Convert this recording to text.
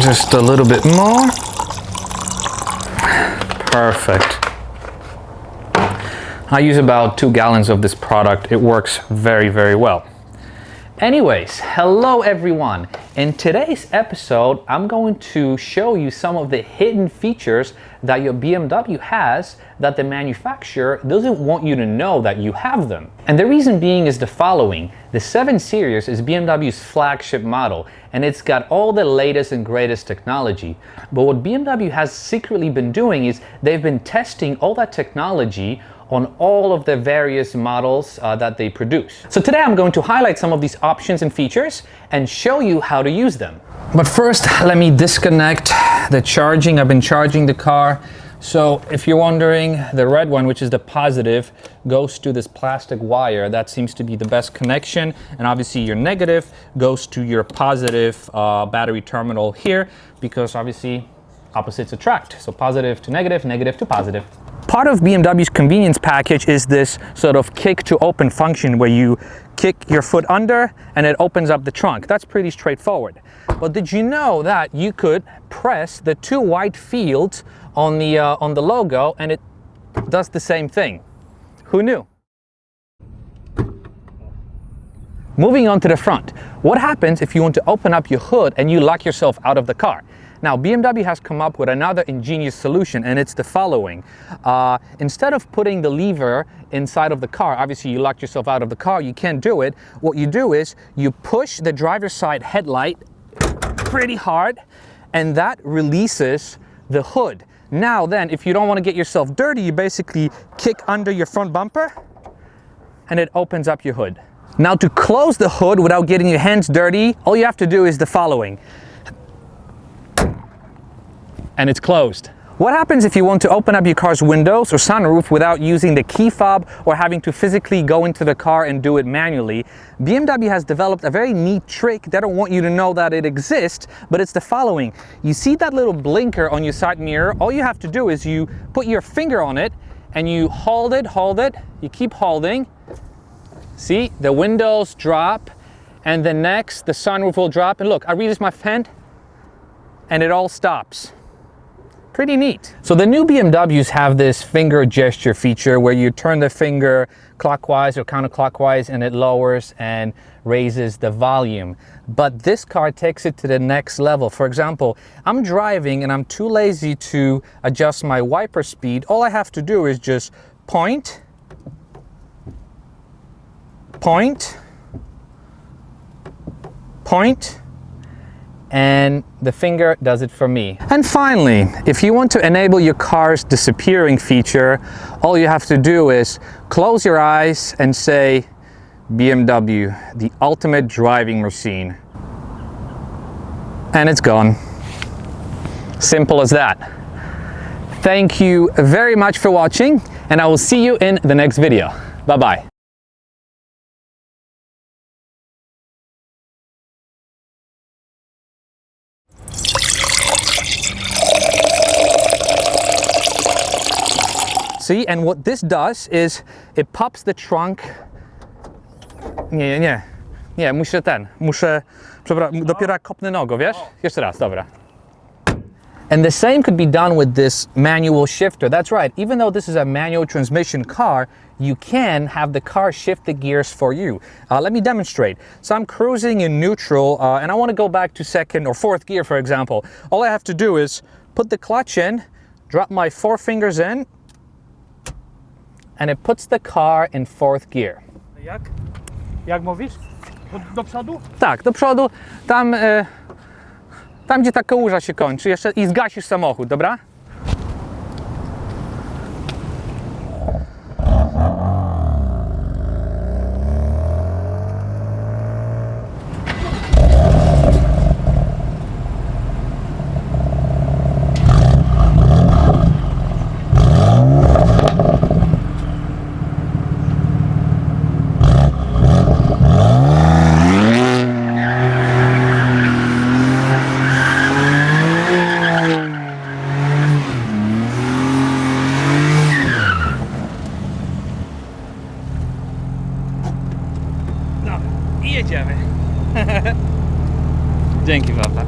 Just a little bit more. Perfect. I use about 2 gallons of this product. It works very, very well. Anyways, hello everyone. In today's episode, I'm going to show you some of the hidden features that your BMW has that the manufacturer doesn't want you to know that you have them. And the reason being is the following. The 7 Series is BMW's flagship model, and it's got all the latest and greatest technology. But what BMW has secretly been doing is they've been testing all that technology on all of the various models that they produce. So today I'm going to highlight some of these options and features and show you how to use them. But first, let me disconnect the charging. I've been charging the car. So if you're wondering, the red one, which is the positive, goes to this plastic wire. That seems to be the best connection. And obviously your negative goes to your positive battery terminal here, because obviously opposites attract. So positive to negative, negative to positive. Part of BMW's convenience package is this sort of kick to open function where you kick your foot under and it opens up the trunk. That's pretty straightforward. But did you know that you could press the 2 white fields on the logo and it does the same thing? Who knew? Moving on to the front. What happens if you want to open up your hood and you lock yourself out of the car? Now, BMW has come up with another ingenious solution, and it's the following. Instead of putting the lever inside of the car, obviously you locked yourself out of the car, you can't do it. What you do is you push the driver's side headlight pretty hard, and that releases the hood. Now then, if you don't want to get yourself dirty, you basically kick under your front bumper, and it opens up your hood. Now, to close the hood without getting your hands dirty, all you have to do is the following. And it's closed. What happens if you want to open up your car's windows or sunroof without using the key fob or having to physically go into the car and do it manually? BMW has developed a very neat trick. They don't want you to know that it exists, but it's the following. You see that little blinker on your side mirror? All you have to do is you put your finger on it and you hold it, you keep holding. See, the windows drop, and the next, the sunroof will drop. And look, I release my hand and it all stops. Pretty neat. So the new BMWs have this finger gesture feature where you turn the finger clockwise or counterclockwise and it lowers and raises the volume. But this car takes it to the next level. For example, I'm driving and I'm too lazy to adjust my wiper speed. All I have to do is just point, point, point, and the finger does it for me. And finally, if you want to enable your car's disappearing feature, all you have to do is close your eyes and say, BMW, the ultimate driving machine. And it's gone. Simple as that. Thank you very much for watching, and I will see you in the next video. Bye-bye. See, and what this does is it pops the trunk. Nie, dopiero jak kopnę nogą, wiesz? Jeszcze raz, dobra. And the same could be done with this manual shifter. That's right, even though this is a manual transmission car, you can have the car shift the gears for you. Let me demonstrate. So I'm cruising in neutral and I want to go back to 2nd or 4th gear, for example. All I have to do is put the clutch in, drop my 4 fingers in, and it puts the car in 4th gear. Jak mówisz? Do przodu? Tak, do przodu, tam gdzie ta kałuża się kończy, jeszcze i zgasisz samochód, dobra? No i jedziemy. Dzięki, papa.